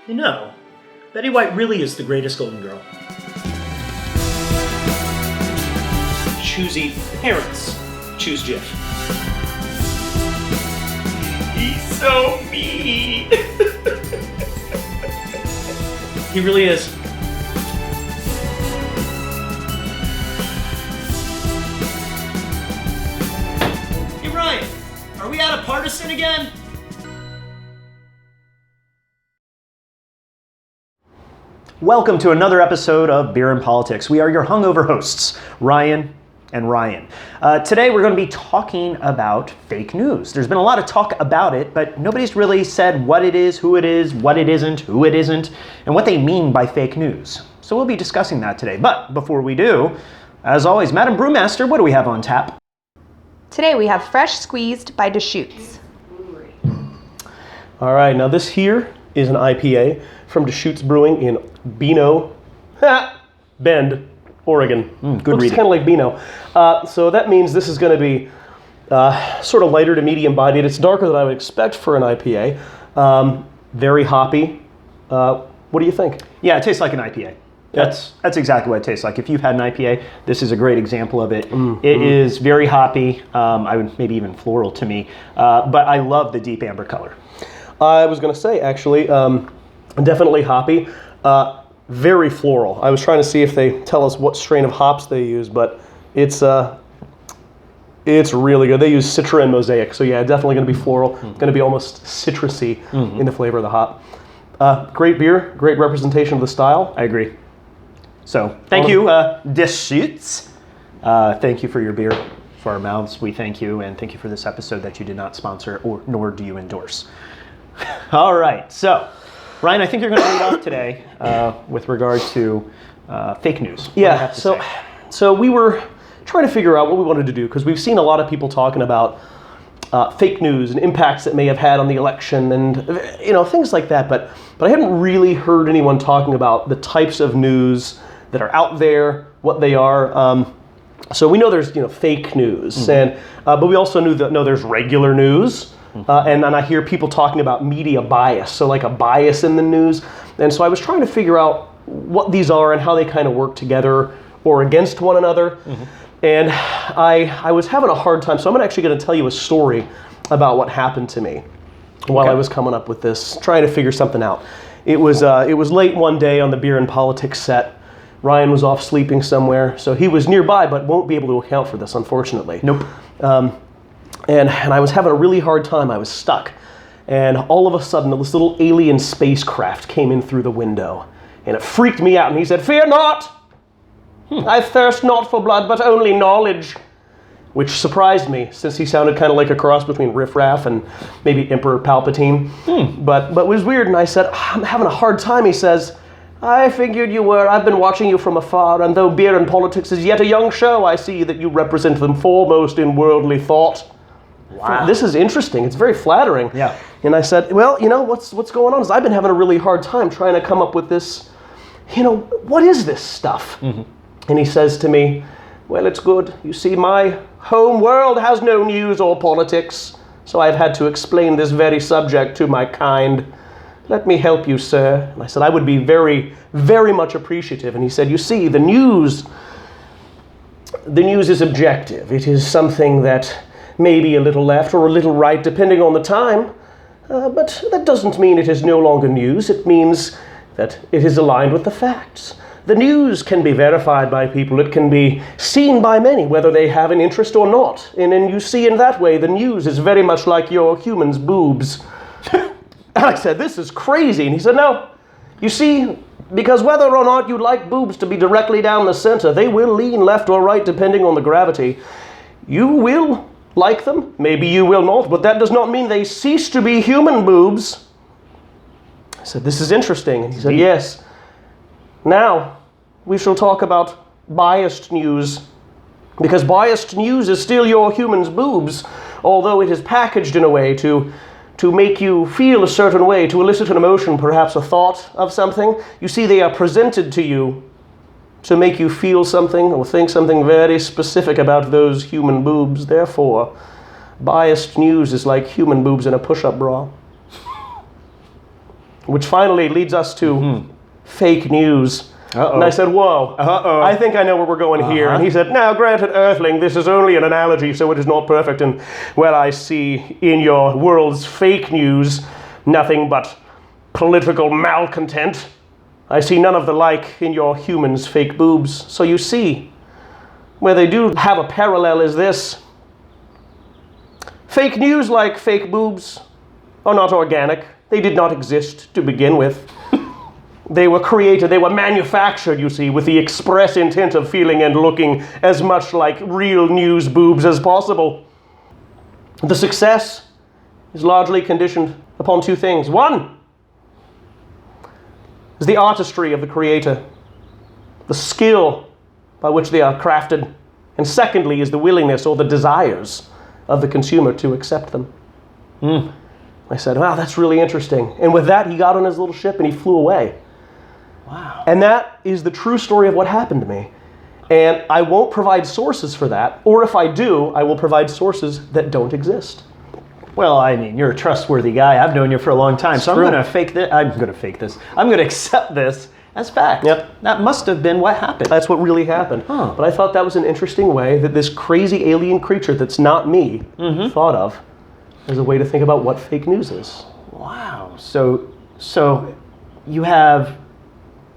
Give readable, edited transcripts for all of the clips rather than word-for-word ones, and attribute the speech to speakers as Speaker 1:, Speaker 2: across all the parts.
Speaker 1: You know, Betty White really is the greatest Golden Girl. Choosy parents choose Jif. He's so mean. He really is. Hey Ryan, are we out of partisan again? Welcome to another episode of Beer and Politics. We are your hungover hosts, Ryan and Ryan. Today we're going to be talking about fake news. There's been a lot of talk about it, but nobody's really said what it is, what it isn't, who it isn't, and what they mean by fake news. So we'll be discussing that today. But before we do, as always, Madam Brewmaster, what do we have on tap?
Speaker 2: Today we have Fresh Squeezed by Deschutes. Brewery.
Speaker 3: All right, now this here is an IPA from Deschutes Brewing in Bend, Oregon.
Speaker 1: Good
Speaker 3: Looks
Speaker 1: reading.
Speaker 3: kind of like Beano. So that means this is going to be sort of lighter to medium bodied. It's darker than I would expect for an IPA. Very hoppy. What do you think?
Speaker 1: Yeah, it tastes like an IPA. That's exactly what it tastes like. If you've had an IPA, this is a great example of it. It is very hoppy, I would maybe even floral to me, but I love the deep amber color.
Speaker 3: I was going to say, actually, definitely hoppy. Very floral. I was trying to see if they tell us what strain of hops they use, but it's really good. They use Citra and Mosaic, so yeah, definitely going to be floral. Going to be almost citrusy in the flavor of the hop. Great beer, great representation of the style.
Speaker 1: I agree. So, thank you, Deschutes. Thank you for your beer for our mouths. We thank you, and thank you for this episode that you did not sponsor, nor do you endorse. All right, so, Ryan, I think you're going to lead off today with regard to fake news. What do you have to say?
Speaker 3: So we were trying to figure out what we wanted to do, because we've seen a lot of people talking about fake news and impacts it may have had on the election and things like that, but I hadn't really heard anyone talking about the types of news that are out there, what they are. So we know there's fake news, and but we also know there's regular news, and I hear people talking about media bias, so like a bias in the news. And so I was trying to figure out what these are and how they kind of work together or against one another. And I was having a hard time, so I'm actually going to tell you a story about what happened to me while I was coming up with this, trying to figure something out. It was late one day on the Beer and Politics set. Ryan was off sleeping somewhere, so he was nearby, but won't be able to account for this, unfortunately.
Speaker 1: Nope.
Speaker 3: And I was having a really hard time. I was stuck. And all of a sudden, this little alien spacecraft came in through the window. And it freaked me out. And he said, "Fear not! I thirst not for blood, but only knowledge." Which surprised me, since he sounded kind of like a cross between Riff Raff and maybe Emperor Palpatine. But it was weird. And I said, "I'm having a hard time." He says, "I figured you were. I've been watching you from afar. And though Beer and Politics is yet a young show, I see that you represent them foremost in worldly thought."
Speaker 1: Wow.
Speaker 3: This is interesting. It's very flattering. Yeah. And I said, "Well, what's going on is I've been having a really hard time trying to come up with this, what is this stuff?" And he says to me, "Well, it's good. You see, my home world has no news or politics, so I've had to explain this very subject to my kind. Let me help you, sir." And I said, "I would be very, very much appreciative." And he said, "You see, the news is objective. It is something that may be a little left or a little right, depending on the time. But that doesn't mean it is no longer news. It means that it is aligned with the facts. The news can be verified by people. It can be seen by many, whether they have an interest or not. And then you see in that way, the news is very much like your human's boobs." And I said, "This is crazy." And he said, "No, you see, because whether or not you like boobs to be directly down the center, they will lean left or right depending on the gravity. You will like them, maybe you will not, but that does not mean they cease to be human boobs." I said, "This is interesting." And he said, "Yes. Now, we shall talk about biased news, because biased news is still your human's boobs, although it is packaged in a way to make you feel a certain way, to elicit an emotion, perhaps a thought of something. You see, they are presented to you to make you feel something or think something very specific about those human boobs. Therefore, biased news is like human boobs in a push-up bra." which finally leads us to fake news.
Speaker 1: Uh-oh.
Speaker 3: And I said, whoa, I think I know where we're going here. And he said, now granted, Earthling, this is only an analogy, so it is not perfect. And well, I see in your world's fake news nothing but political malcontent. I see none of the like in your humans' fake boobs. So you see, where they do have a parallel is this. Fake news, like fake boobs, are not organic. They did not exist to begin with. They were created, they were manufactured, you see, with the express intent of feeling and looking as much like real news boobs as possible. The success is largely conditioned upon two things. One is the artistry of the creator, the skill by which they are crafted. And secondly is the willingness or the desires of the consumer to accept them. I said, wow, that's really interesting. And with that, he got on his little ship and he flew away.
Speaker 1: Wow.
Speaker 3: And that is the true story of what happened to me. And I won't provide sources for that, or if I do, I will provide sources that don't exist.
Speaker 1: Well, I mean, you're a trustworthy guy. I've known you for a long time, so
Speaker 3: true.
Speaker 1: I'm going to fake this. I'm going to accept this as fact.
Speaker 3: Yep.
Speaker 1: That must have been what happened.
Speaker 3: That's what really happened.
Speaker 1: Huh.
Speaker 3: But I thought that was an interesting way that this crazy alien creature that's not me thought of as a way to think about what fake news is.
Speaker 1: Wow. So you have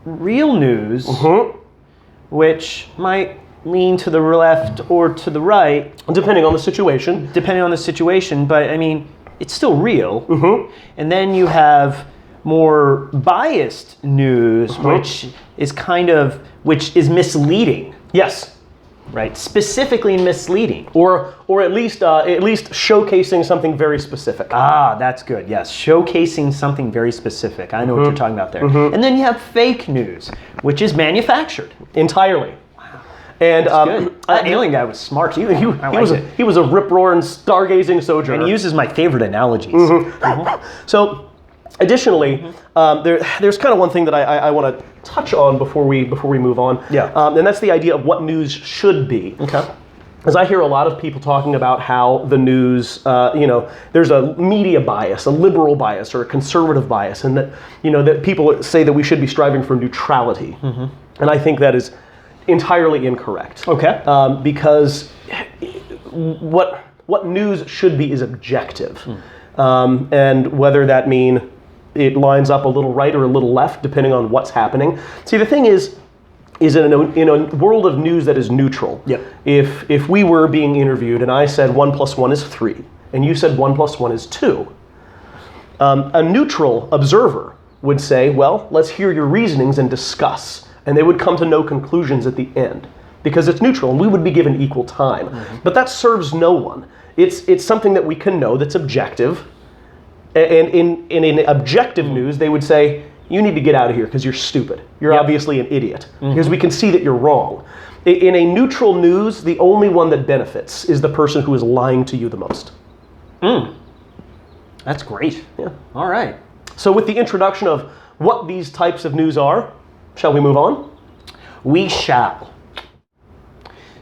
Speaker 1: real news, which might lean to the left or to the right,
Speaker 3: Depending on the situation.
Speaker 1: but I mean, it's still real. And then you have more biased news, which is misleading,
Speaker 3: Yes.
Speaker 1: right? Specifically misleading.
Speaker 3: Or at least showcasing something very specific.
Speaker 1: Ah, that's good. Yes, showcasing something very specific. I know what you're talking about there. And then you have fake news, which is manufactured.
Speaker 3: Entirely.
Speaker 1: Wow.
Speaker 3: And
Speaker 1: Good. That alien guy was smart. He
Speaker 3: was a rip-roaring, stargazing sojourner.
Speaker 1: And he uses my favorite analogies.
Speaker 3: So, additionally, there's kind of one thing that I want to touch on before we move on.
Speaker 1: Yeah.
Speaker 3: And that's the idea of what news should be.
Speaker 1: Okay.
Speaker 3: As I hear a lot of people talking about how the news, there's a media bias, a liberal bias, or a conservative bias, and that that people say that we should be striving for neutrality, and I think that is entirely incorrect.
Speaker 1: Okay.
Speaker 3: Because what news should be is objective, and whether that mean it lines up a little right or a little left, depending on what's happening. See, the thing is in a world of news that is neutral.
Speaker 1: Yep.
Speaker 3: If we were being interviewed and I said 1 + 1 is 3, and you said 1 + 1 is 2, a neutral observer would say, well, let's hear your reasonings and discuss. And they would come to no conclusions at the end because it's neutral and we would be given equal time. But that serves no one. It's something that we can know that's objective. And in objective news, they would say, you need to get out of here because you're stupid. You're obviously an idiot because we can see that you're wrong. In a neutral news, the only one that benefits is the person who is lying to you the most.
Speaker 1: That's great.
Speaker 3: Yeah.
Speaker 1: All right.
Speaker 3: So with the introduction of what these types of news are, shall we move on?
Speaker 1: We shall.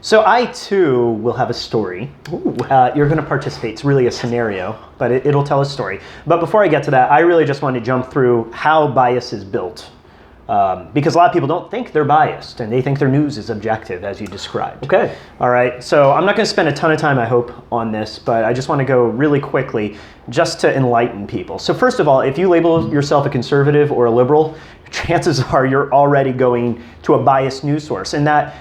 Speaker 1: So I, too, will have a story. You're going to participate. It's really a scenario, but it'll tell a story. But before I get to that, I really just want to jump through how bias is built. Because a lot of people don't think they're biased, and they think their news is objective, as you described.
Speaker 3: Okay.
Speaker 1: All right. So I'm not going to spend a ton of time, I hope, on this, but I just want to go really quickly just to enlighten people. So first of all, if you label yourself a conservative or a liberal, chances are you're already going to a biased news source, and that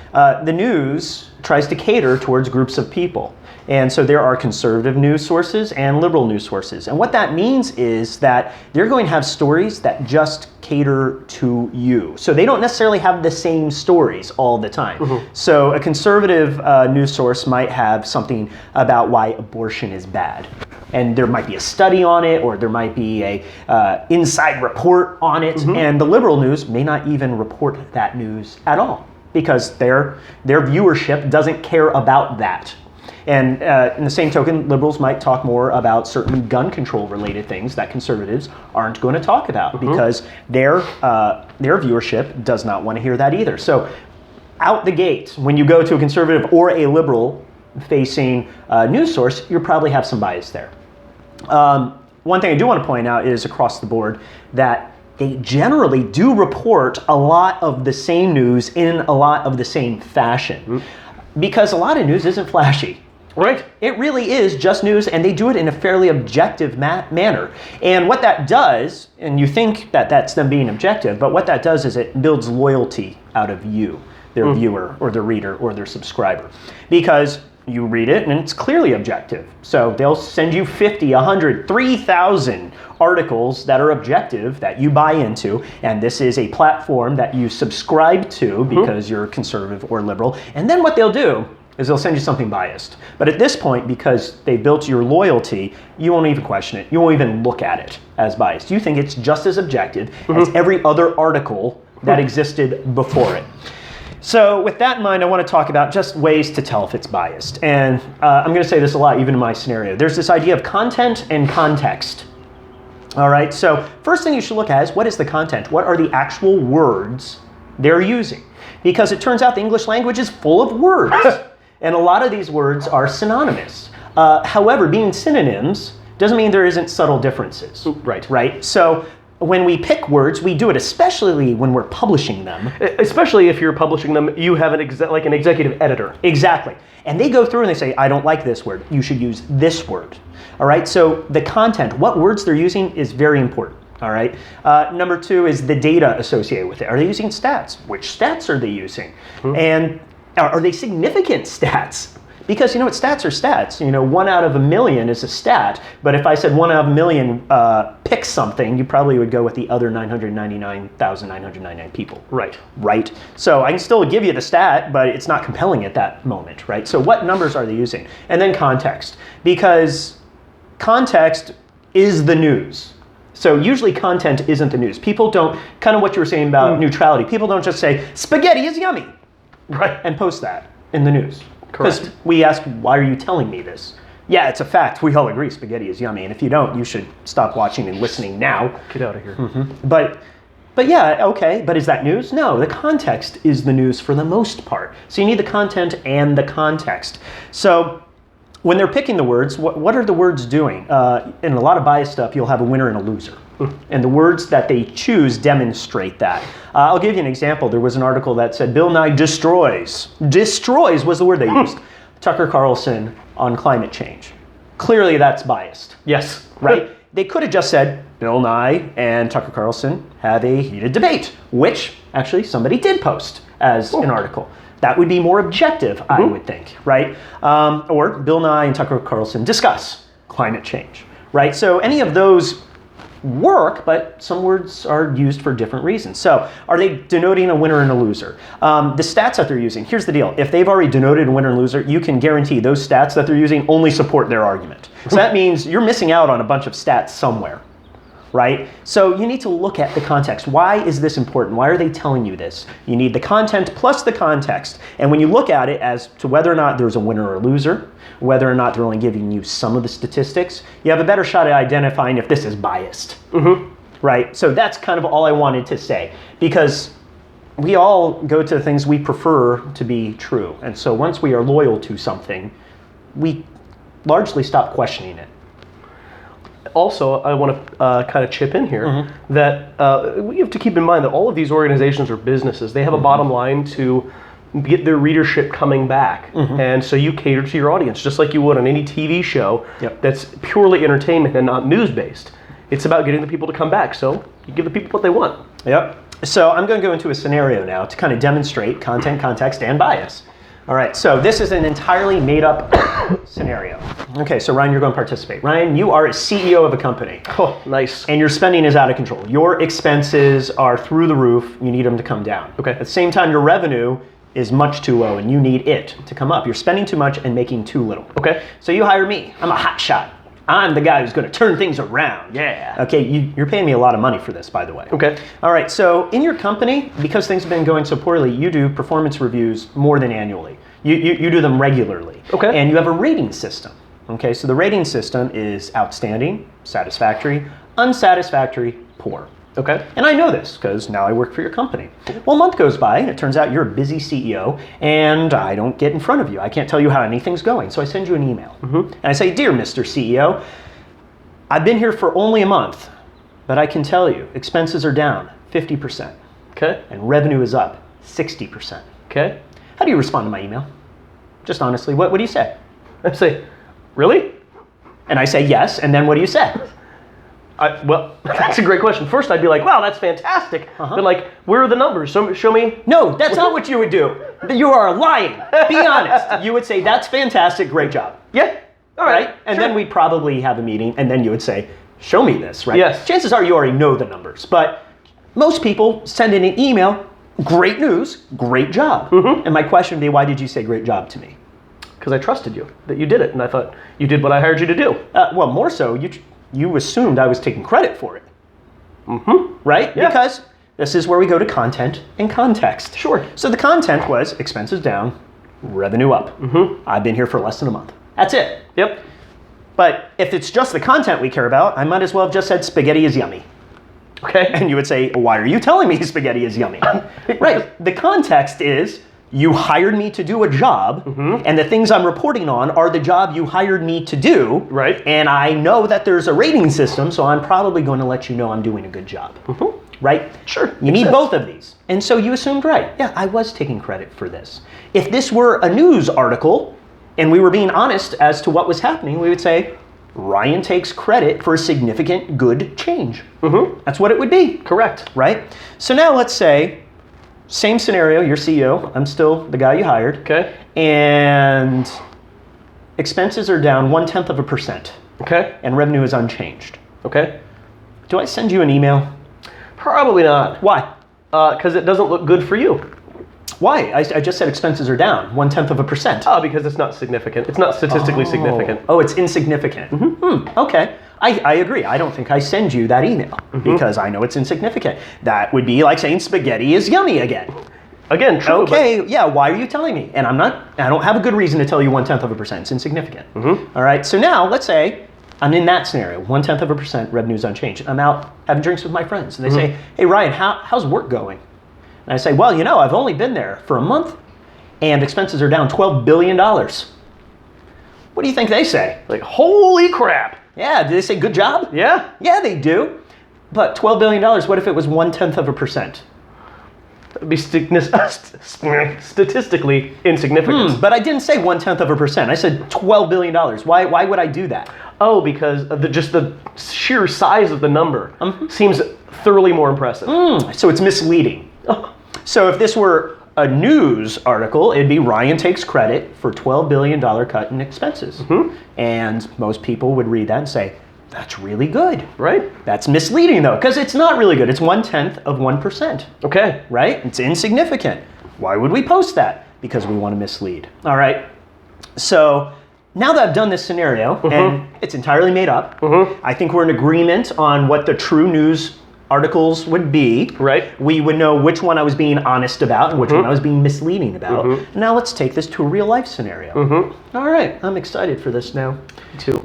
Speaker 1: the news tries to cater towards groups of people. And so there are conservative news sources and liberal news sources. And what that means is that they're going to have stories that just cater to you. So they don't necessarily have the same stories all the time. So a conservative news source might have something about why abortion is bad. And there might be a study on it, or there might be a inside report on it. And the liberal news may not even report that news at all, because their viewership doesn't care about that. And in the same token, liberals might talk more about certain gun control related things that conservatives aren't going to talk about, because their viewership does not want to hear that either. So out the gate, when you go to a conservative or a liberal facing news source, you'll probably have some bias there. One thing I do want to point out is across the board that they generally do report a lot of the same news in a lot of the same fashion. Because a lot of news isn't flashy.
Speaker 3: Right.
Speaker 1: It really is just news, and they do it in a fairly objective manner. And what that does, and you think that that's them being objective, but what that does is it builds loyalty out of you, their viewer or their reader or their subscriber. Because you read it and it's clearly objective. So they'll send you 50, 100, 3,000 articles that are objective that you buy into, and this is a platform that you subscribe to because you're conservative or liberal. And then what they'll do is they'll send you something biased. But at this point, because they built your loyalty, you won't even question it. You won't even look at it as biased. You think it's just as objective as every other article that existed before it. So with that in mind, I want to talk about just ways to tell if it's biased. And I'm going to say this a lot, even in my scenario. There's this idea of content and context. All right, so first thing you should look at is what is the content? What are the actual words they're using? Because it turns out the English language is full of words. And a lot of these words are synonymous. However, being synonyms doesn't mean there isn't subtle differences. Right? So when we pick words, we do it especially when we're publishing them.
Speaker 3: Especially if you're publishing them, you have an executive editor.
Speaker 1: Exactly. And they go through and they say, I don't like this word. You should use this word. All right? So the content, what words they're using is very important. All right. Number two is the data associated with it. Are they using stats? Which stats are they using? And are they significant stats? Because stats are stats. 1 out of a million is a stat. But if I said 1 out of a million pick something, you probably would go with the other 999,999 people. Right. So I can still give you the stat, but it's not compelling at that moment, right? So what numbers are they using? And then context. Because context is the news. So usually content isn't the news. People don't, kind of what you were saying about neutrality, people don't just say, spaghetti is yummy, right, and post that in the news. Because we ask, why are you telling me this? Yeah, it's a fact. We all agree spaghetti is yummy. And if you don't, you should stop watching and listening now.
Speaker 3: Get out of here.
Speaker 1: But yeah, okay, but is that news? No, the context is the news for the most part. So you need the content and the context. So when they're picking the words, what are the words doing? In a lot of bias stuff, you'll have a winner and a loser. And the words that they choose demonstrate that. I'll give you an example. There was an article that said, Bill Nye destroys. Destroys was the word they used. Tucker Carlson on climate change. Clearly that's biased.
Speaker 3: Yes.
Speaker 1: Right? They could have just said, Bill Nye and Tucker Carlson had a heated debate, which actually somebody did post as an article. That would be more objective, I would think, right? Or Bill Nye and Tucker Carlson discuss climate change, right? So any of those work, but some words are used for different reasons. So are they denoting a winner and a loser? The stats that they're using, here's the deal. If they've already denoted a winner and loser, you can guarantee those stats that they're using only support their argument. So that means you're missing out on a bunch of stats somewhere. Right? So you need to look at the context. Why is this important? Why are they telling you this? You need the content plus the context. And when you look at it as to whether or not there's a winner or a loser, whether or not they're only giving you some of the statistics, you have a better shot at identifying if this is biased. Right? So that's kind of all I wanted to say. Because we all go to the things we prefer to be true. And so once we are loyal to something, we largely stop questioning it.
Speaker 3: Also, I want to kind of chip in here that we have to keep in mind that all of these organizations are businesses. They have a bottom line to get their readership coming back. And so you cater to your audience, just like you would on any TV show that's purely entertainment and not news-based. It's about getting the people to come back, so you give the people what they want.
Speaker 1: So I'm going to go into a scenario now to kind of demonstrate content, context, and bias. All right, so this is an entirely made-up scenario. Okay, so Ryan, you're going to participate. Ryan, you are a CEO of a company.
Speaker 3: Oh, nice.
Speaker 1: And your spending is out of control. Your expenses are through the roof. You need them to come down.
Speaker 3: Okay.
Speaker 1: At the same time, your revenue is much too low, and you need it to come up. You're spending too much and making too little.
Speaker 3: Okay.
Speaker 1: So you hire me. I'm a hot shot. I'm the guy who's going to turn things around.
Speaker 3: Yeah.
Speaker 1: Okay, you're paying me a lot of money for this, by the way.
Speaker 3: Okay.
Speaker 1: All right, so in your company, because things have been going so poorly, you do performance reviews more than annually. You do them regularly.
Speaker 3: Okay.
Speaker 1: And you have a rating system. Okay, so the rating system is outstanding, satisfactory, unsatisfactory, poor.
Speaker 3: Okay.
Speaker 1: And I know this because now I work for your company. Well, a month goes by and it turns out you're a busy CEO and I don't get in front of you. I can't tell you how anything's going. So I send you an email. And I say, Dear Mr. CEO, I've been here for only a month But I can tell you, expenses are down 50%.
Speaker 3: Okay.
Speaker 1: And revenue is up 60%.
Speaker 3: Okay.
Speaker 1: How do you respond to my email? Just honestly, what do you say?
Speaker 3: I say, really?
Speaker 1: And I say yes, and then what do you say?
Speaker 3: Well, that's a great question. First, I'd be like, wow, that's fantastic. But like, where are the numbers? Show me.
Speaker 1: No, that's not what you would do. You are lying. Be honest. You would say, that's fantastic, great job.
Speaker 3: Yeah. All right.
Speaker 1: And
Speaker 3: sure.
Speaker 1: then we'd probably have a meeting, and then you would say, show me this, right?
Speaker 3: Yes.
Speaker 1: Chances are you already know the numbers, but most people send in an email, great news, great job. And my question would be, why did you say great job to me?
Speaker 3: Because I trusted you, that you did it, and I thought you did what I hired you to do.
Speaker 1: Well, more so, you assumed I was taking credit for it. Right?
Speaker 3: Yeah.
Speaker 1: Because this is where we go to content and context.
Speaker 3: Sure.
Speaker 1: So the content was expenses down, revenue up. I've been here for less than a month. That's it.
Speaker 3: Yep.
Speaker 1: But if it's just the content we care about, I might as well have just said spaghetti is yummy.
Speaker 3: Okay.
Speaker 1: And you would say, why are you telling me spaghetti is yummy? Right. The context is you hired me to do a job, and the things I'm reporting on are the job you hired me to do.
Speaker 3: Right.
Speaker 1: And I know that there's a rating system, so I'm probably going to let you know I'm doing a good job. Right?
Speaker 3: Sure.
Speaker 1: You need both of these. And so you assumed right. Yeah, I was taking credit for this. If this were a news article, and we were being honest as to what was happening, we would say, Ryan takes credit for a significant good change. That's what it would be.
Speaker 3: Correct.
Speaker 1: Right? So now let's say, same scenario, you're CEO, I'm still the guy you hired.
Speaker 3: Okay.
Speaker 1: And expenses are down 0.1%.
Speaker 3: Okay.
Speaker 1: And revenue is unchanged.
Speaker 3: Okay.
Speaker 1: Do I send you an email?
Speaker 3: Probably not.
Speaker 1: Why?
Speaker 3: Because it doesn't look good for you.
Speaker 1: Why? I just said expenses are down 0.1%.
Speaker 3: Oh, because it's not significant. It's not statistically significant.
Speaker 1: Oh, it's insignificant. Okay. I agree. I don't think I send you that email because I know it's insignificant. That would be like saying spaghetti is yummy again.
Speaker 3: Again, true.
Speaker 1: Okay, yeah, why are you telling me? And I don't have a good reason to tell you 0.1%. It's insignificant. All right, so now let's say I'm in that scenario, 0.1%, revenue's unchanged. I'm out having drinks with my friends and they say, hey Ryan, how's work going? And I say, well, I've only been there for a month and expenses are down $12 billion. What do you think they say?
Speaker 3: Like, holy crap.
Speaker 1: Yeah, do they say good job?
Speaker 3: Yeah.
Speaker 1: Yeah, they do. But $12 billion, what if it was 0.1%?
Speaker 3: That'd be statistically insignificant.
Speaker 1: But I didn't say 0.1%. I said $12 billion. Why would I do that?
Speaker 3: Oh, because of just the sheer size of the number seems thoroughly more impressive.
Speaker 1: So it's misleading. So if this were a news article, it'd be Ryan takes credit for $12 billion cut in expenses. And most people would read that and say, that's really good.
Speaker 3: Right.
Speaker 1: That's misleading though, because it's not really good. It's 0.1%.
Speaker 3: Okay.
Speaker 1: Right? It's insignificant. Why would we post that? Because we want to mislead. All right. So now that I've done this scenario, and it's entirely made up, I think we're in agreement on what the true news articles would be.
Speaker 3: Right.
Speaker 1: We would know which one I was being honest about and which one I was being misleading about. Now let's take this to a real life scenario. All right, I'm excited for this now.
Speaker 3: Me too.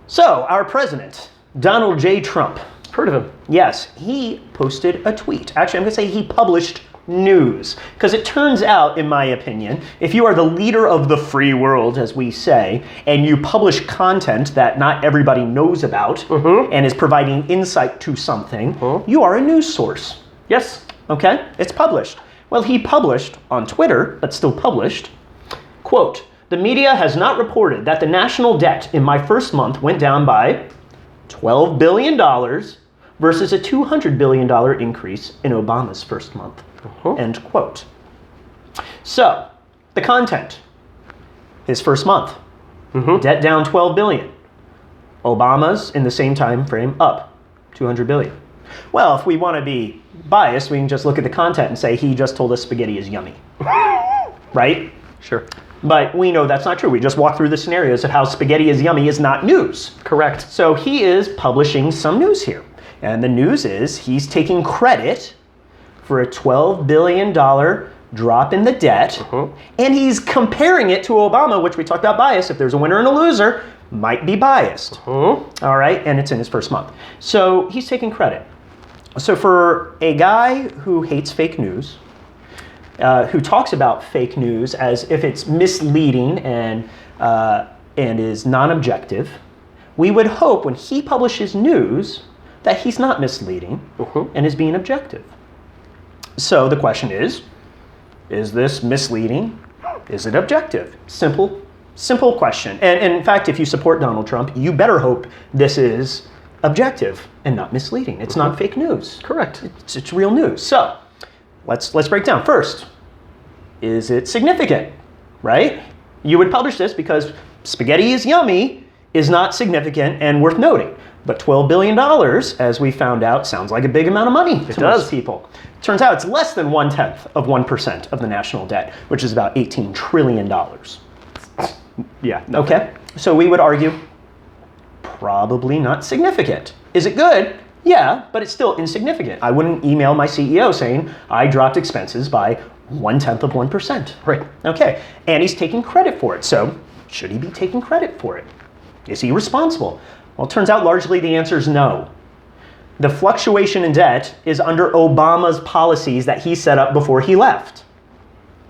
Speaker 1: So our president, Donald J. Trump.
Speaker 3: Heard of him.
Speaker 1: Yes, he posted a tweet. Actually, I'm going to say he published news. Because it turns out, in my opinion, if you are the leader of the free world, as we say, and you publish content that not everybody knows about and is providing insight to something, you are a news source.
Speaker 3: Yes.
Speaker 1: Okay? It's published. Well, he published on Twitter, but still published, quote, the media has not reported that the national debt in my first month went down by $12 billion versus a $200 billion increase in Obama's first month. End quote. So, the content. His first month. Debt down $12 billion. Obama's, in the same time frame, up $200 billion. Well, if we want to be biased, we can just look at the content and say he just told us spaghetti is yummy. Right?
Speaker 3: Sure.
Speaker 1: But we know that's not true. We just walked through the scenarios of how spaghetti is yummy is not news.
Speaker 3: Correct.
Speaker 1: So he is publishing some news here. And the news is he's taking credit for a $12 billion drop in the debt. And he's comparing it to Obama, which we talked about bias. If there's a winner and a loser, might be biased. All right, and it's in his first month. So he's taking credit. So for a guy who hates fake news, who talks about fake news as if it's misleading and is non-objective, we would hope when he publishes news that he's not misleading and is being objective. So the question is this misleading? Is it objective? Simple question. And in fact, if you support Donald Trump, you better hope this is objective and not misleading. It's not fake news.
Speaker 3: Correct.
Speaker 1: It's real news. So let's break down. First, is it significant? Right? You would publish this because spaghetti is yummy is not significant and worth noting. But $12 billion, as we found out, sounds like a big amount of money to most people. Turns out it's less than 1/10 of 1% of the national debt, which is about $18 trillion.
Speaker 3: Yeah.
Speaker 1: Okay, so we would argue probably not significant. Is it good? Yeah, but it's still insignificant. I wouldn't email my CEO saying I dropped expenses by 1/10 of 1%.
Speaker 3: Right.
Speaker 1: Okay, and he's taking credit for it. So should he be taking credit for it? Is he responsible? Well, it turns out largely the answer is no. The fluctuation in debt is under Obama's policies that he set up before he left.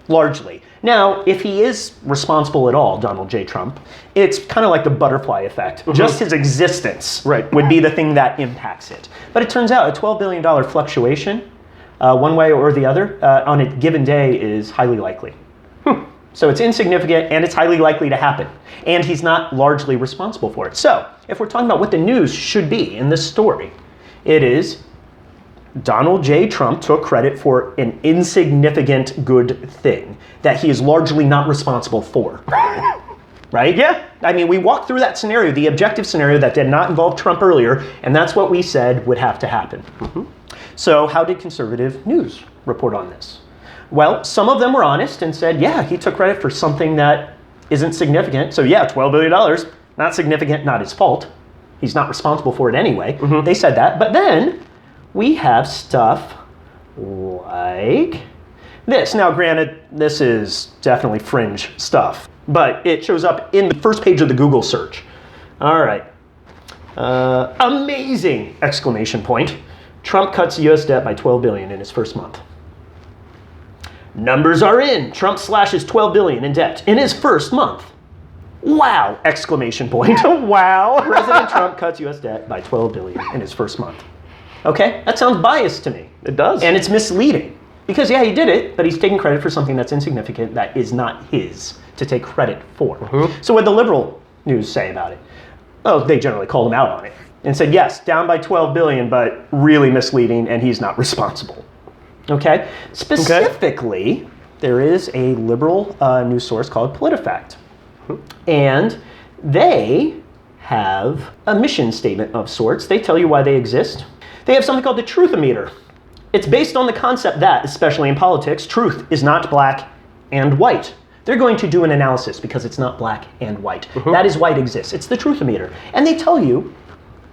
Speaker 1: Largely. Now, if he is responsible at all, Donald J. Trump, it's kind of like the butterfly effect. Just his existence would be the thing that impacts it. But it turns out a $12 billion fluctuation, one way or the other, on a given day is highly likely. So it's insignificant and it's highly likely to happen. And he's not largely responsible for it. So if we're talking about what the news should be in this story, it is Donald J. Trump took credit for an insignificant good thing that he is largely not responsible for. Right? Yeah. I mean, we walked through that scenario, the objective scenario that did not involve Trump earlier, and that's what we said would have to happen. So how did conservative news report on this? Well, some of them were honest and said, yeah, he took credit for something that isn't significant. So yeah, $12 billion, not significant, not his fault. He's not responsible for it anyway. They said that. But then we have stuff like this. Now, granted, this is definitely fringe stuff, but it shows up in the first page of the Google search. All right. Amazing! Exclamation point. Trump cuts U.S. debt by $12 billion in his first month. Numbers are in. Trump slashes $12 billion in debt in his first month. Wow! Exclamation point. Wow! President Trump cuts U.S. debt by $12 billion in his first month. Okay, that sounds biased to me.
Speaker 3: It does.
Speaker 1: And it's misleading. Because, yeah, he did it, but he's taking credit for something that's insignificant that is not his to take credit for. So what did the liberal news say about it? Oh, they generally called him out on it and said, yes, down by $12 billion, but really misleading, and he's not responsible. Okay? Specifically, there is a liberal news source called PolitiFact. And they have a mission statement of sorts. They tell you why they exist. They have something called the truthometer. It's based on the concept that, especially in politics, truth is not black and white. They're going to do an analysis because it's not black and white. That is why it exists. It's the truthometer. And they tell you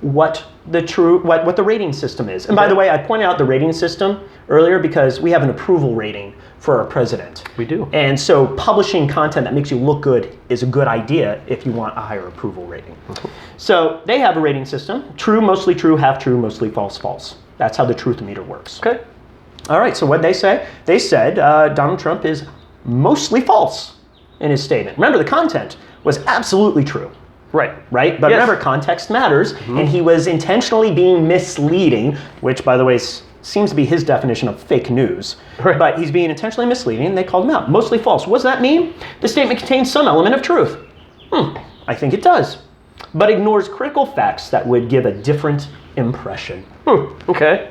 Speaker 1: what the rating system is. And by the way, I pointed out the rating system earlier because we have an approval rating for our president.
Speaker 3: We do.
Speaker 1: And so publishing content that makes you look good is a good idea if you want a higher approval rating. So they have a rating system. True, mostly true, half true, mostly false, false. That's how the truthometer works.
Speaker 3: Okay.
Speaker 1: All right, so what did they say? They said Donald Trump is mostly false in his statement. Remember, the content was absolutely true. Right? But remember, context matters, and he was intentionally being misleading, which, by the way, seems to be his definition of fake news. But he's being intentionally misleading, and they called him out. Mostly false. What does that mean? The statement contains some element of truth. I think it does. But ignores critical facts that would give a different impression.
Speaker 3: Okay.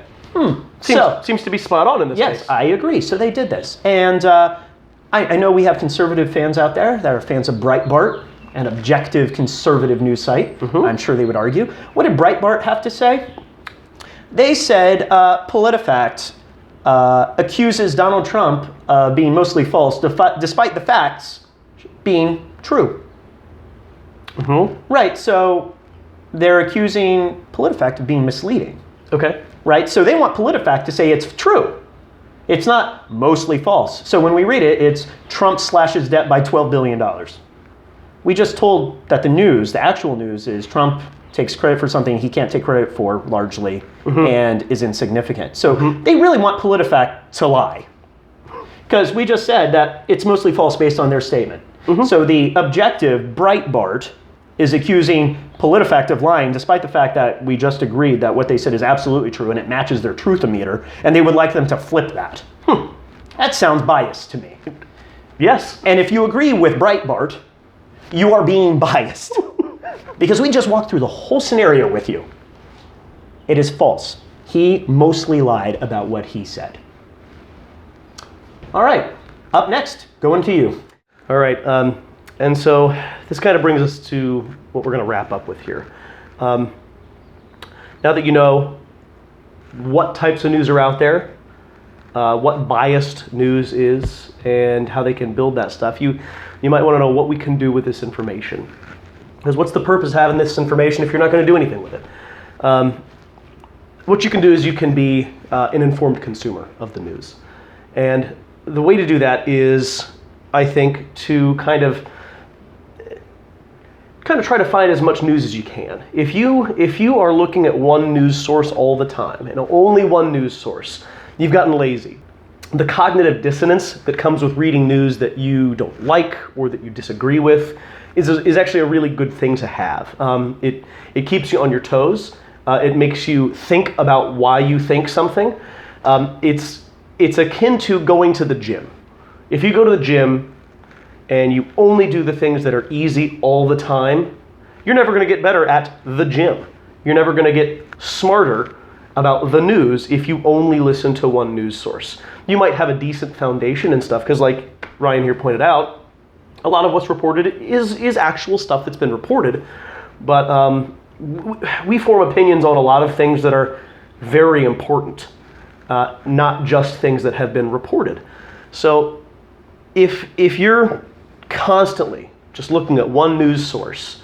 Speaker 3: Seems to be spot on in this case.
Speaker 1: Yes, I agree. So they did this. And I know we have conservative fans out there that are fans of Breitbart, an objective conservative news site. I'm sure they would argue. What did Breitbart have to say? They said PolitiFact accuses Donald Trump of being mostly false despite the facts being true. Right, so they're accusing PolitiFact of being misleading.
Speaker 3: Okay.
Speaker 1: Right, so they want PolitiFact to say it's true. It's not mostly false. So when we read it, it's Trump slashes debt by $12 billion. We just told that the news, the actual news, is Trump takes credit for something he can't take credit for largely and is insignificant. So they really want PolitiFact to lie. Because we just said that it's mostly false based on their statement. So the objective Breitbart is accusing PolitiFact of lying, despite the fact that we just agreed that what they said is absolutely true and it matches their truth-o-meter, and they would like them to flip that. That sounds biased to me.
Speaker 3: Yes.
Speaker 1: And if you agree with Breitbart, you are being biased. Because we just walked through the whole scenario with you. It is false. He mostly lied about what he said. All right, up next, going to you.
Speaker 3: All right, and so this kind of brings us to what we're going to wrap up with here. Now that you know what types of news are out there, what biased news is, and how they can build that stuff, you might want to know what we can do with this information. Because what's the purpose of having this information if you're not going to do anything with it? What you can do is you can be an informed consumer of the news. And the way to do that is, I think, to kind of try to find as much news as you can. If you are looking at one news source all the time, and only one news source, you've gotten lazy. The cognitive dissonance that comes with reading news that you don't like or that you disagree with is actually a really good thing to have. It keeps you on your toes. It makes you think about why you think something. It's akin to going to the gym. If you go to the gym and you only do the things that are easy all the time, you're never going to get better at the gym. You're never going to get smarter about the news if you only listen to one news source. You might have a decent foundation and stuff, because like Ryan here pointed out, a lot of what's reported is actual stuff that's been reported, but we form opinions on a lot of things that are very important, not just things that have been reported. So if you're constantly just looking at one news source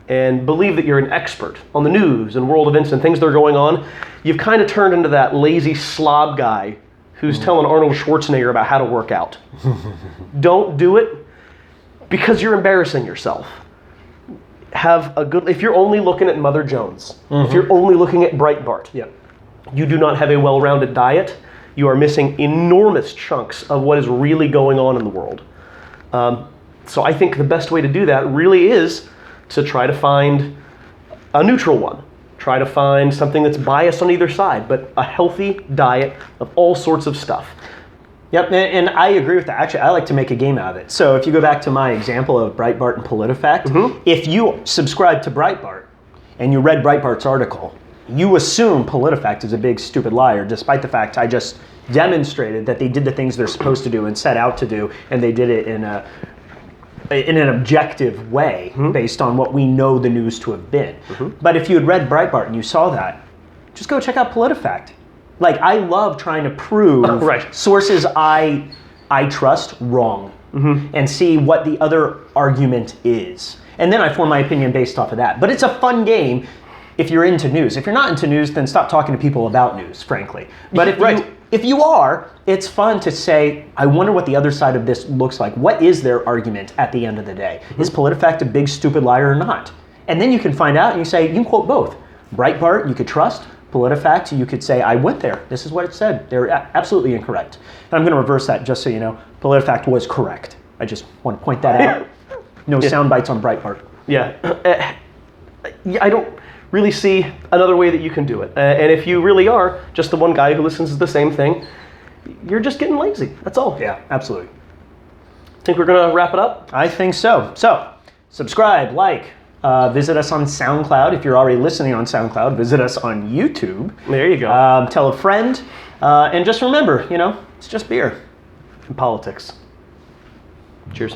Speaker 3: and believe that you're an expert on the news and world events and things that are going on, you've kind of turned into that lazy slob guy who's telling Arnold Schwarzenegger about how to work out. Don't do it, because you're embarrassing yourself. If you're only looking at Mother Jones, if you're only looking at Breitbart, you do not have a well-rounded diet. You are missing enormous chunks of what is really going on in the world. So I think the best way to do that really is to try to find a neutral one. Try to find something that's biased on either side, but a healthy diet of all sorts of stuff.
Speaker 1: Yep, and I agree with that. Actually, I like to make a game out of it. So if you go back to my example of Breitbart and PolitiFact, if you subscribe to Breitbart and you read Breitbart's article, you assume PolitiFact is a big stupid liar, despite the fact I just demonstrated that they did the things they're supposed to do and set out to do, and they did it in an objective way based on what we know the news to have been. But if you had read Breitbart and you saw that, just go check out PolitiFact. Like, I love trying to prove sources I trust wrong and see what the other argument is. And then I form my opinion based off of that. But it's a fun game if you're into news. If you're not into news, then stop talking to people about news, frankly. But if you are, it's fun to say, I wonder what the other side of this looks like. What is their argument at the end of the day? Is PolitiFact a big stupid liar or not? And then you can find out and you say, you can quote both. Breitbart, you could trust. PolitiFact, you could say, I went there. This is what it said. They're absolutely incorrect. And I'm going to reverse that just so you know. PolitiFact was correct. I just want to point that out. No sound bites on Breitbart.
Speaker 3: I don't really see another way that you can do it. And if you really are just the one guy who listens to the same thing, you're just getting lazy. That's all.
Speaker 1: Yeah, absolutely.
Speaker 3: Think we're going to wrap it up?
Speaker 1: I think so. So, subscribe, like, visit us on SoundCloud. If you're already listening on SoundCloud, visit us on YouTube.
Speaker 3: There you go.
Speaker 1: Tell a friend. And just remember, it's just beer.
Speaker 3: And politics.
Speaker 1: Cheers.